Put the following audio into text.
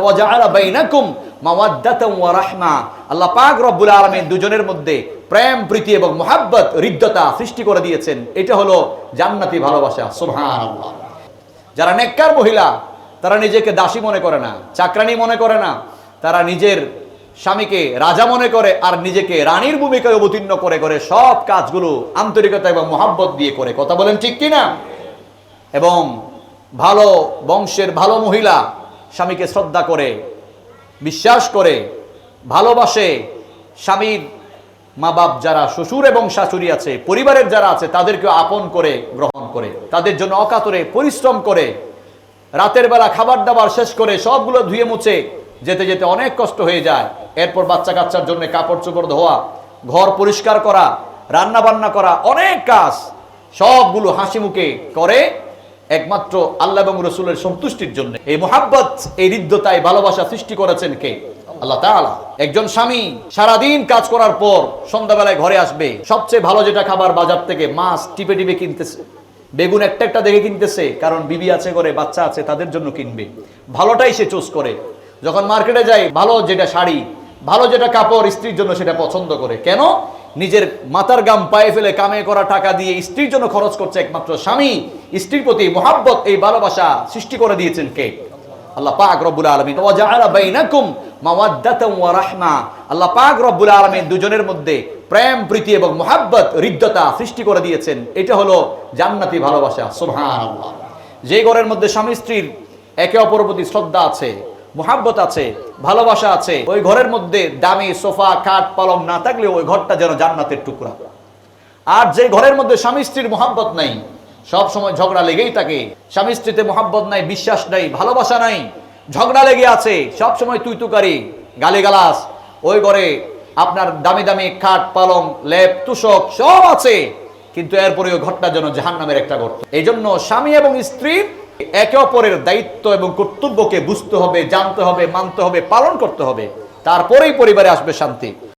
ওয়া জাআলা বাইনাকুম মাওয়াদ্দাতান ওয়া রাহমা, আল্লাহ পাক রব্বুল আলামিন দুজনের মধ্যে প্রেম, প্রীতি এবং মুহাব্বত, হৃদ্যতা সৃষ্টি করে দিয়েছেন। এটা হলো জান্নাতি ভালোবাসা। সুবহানাল্লাহ। যারা নেককার মহিলা, তারা নিজেকে দাসী মনে করে না, চাকরানী মনে করে না, তারা নিজের স্বামীকে রাজা মনে করে আর নিজেকে রানীর ভূমিকায় অবতীর্ণ করে করে সব কাজগুলো আন্তরিকতা এবং মহাব্বত দিয়ে করে। কথা বলেন ঠিক কিনা? এবং ভালো বংশের ভালো মহিলা স্বামীকে শ্রদ্ধা করে, বিশ্বাস করে, ভালোবাসে। স্বামীর মা বাপ যারা শ্বশুর এবং শাশুড়ি আছে, পরিবারের যারা আছে, তাদেরকে আপন করে গ্রহণ করে, তাদের জন্য অকাতরে পরিশ্রম করে, রাতের বেলা খাবার দাবার শেষ করে সবগুলো ধুয়ে মুছে যেতে যেতে অনেক কষ্ট হয়ে যায়। এরপর বাচ্চা কাচ্চার জন্য কাপড় চোপড় ধোয়া, ঘর পরিষ্কার করা, রান্না বান্না করা, অনেক কাজ সবগুলো হাসি মুখে করে একমাত্র আল্লাহ এবং রসুলের সন্তুষ্টির জন্য। এই মুহাব্বত, এই হৃদ্যতায় ভালোবাসা সৃষ্টি করেছেন কে? আল্লাহ তাআলা। একজন স্বামী সারাদিন কাজ করার পর সন্ধ্যাবেলায় ঘরে আসবে, সবচেয়ে ভালো যেটা খাবার বাজার থেকে মাছ টিপে টিপে কিনতেছে, বেগুন একটা একটা দেখে কিনতেছে, কারণ বিবি আছে ঘরে, বাচ্চা আছে, তাদের জন্য কিনবে, ভালোটাই সে চুজ করে। যখন মার্কেটে যায়, ভালো যেটা শাড়ি, ভালো যেটা কাপড় স্ত্রীর জন্য সেটা পছন্দ করে। কেন? নিজের মাথার গাম পায়ে ফেলে কামে করা টাকা দিয়ে স্ত্রীর জন্য খরচ করছে একমাত্র স্বামী। স্ত্রীর প্রতি মুহাব্বত, এই ভালোবাসা সৃষ্টি করে দিয়েছেন কে? আল্লাহ পাক রব্বুল আলামিন। ওয়া জাআলা বাইনাকুম মাওয়াদ্দাতান ওয়া রাহমা, আল্লাহ পাক রব্বুল আলামিন দুজনের মধ্যে প্রেম, প্রীতি এবং মুহাব্বত, হৃদ্যতা সৃষ্টি করে দিয়েছেন। এটা হলো জান্নাতি ভালোবাসা। সুবহানাল্লাহ। যে ঘরের মধ্যে স্বামী স্ত্রীর একে অপরের প্রতি শ্রদ্ধা আছে, মুহাব্বত আছে, ভালোবাসা আছে, ওই ঘরের মধ্যে দামি সোফা, খাট, পালং না থাকলে ওই ঘরটা যেন জান্নাতের টুকরা। আর যে ঘরের মধ্যে স্বামী স্ত্রীর মুহাব্বত নাই, সব সময় ঝগড়া লেগেই থাকে, স্বামী স্ত্রীতে মুহাব্বত নাই, বিশ্বাস নাই, ভালোবাসা নাই, ঝগড়া লেগে আছে, সব সময় তুই তুকারি, গালিগালাজ, ওই ঘরে আপনার দামি দামি খাট, পালং, লেপ, তুষক সব আছে, কিন্তু এরপরে ওই ঘরটা যেন জাহান্নামের একটা ঘর। এই জন্য স্বামী এবং স্ত্রী একে অপরের দায়িত্ব এবং কর্তব্যকে বুঝতে হবে, জানতে হবে, মানতে হবে, পালন করতে হবে, তারপরেই পরিবারে আসবে শান্তি।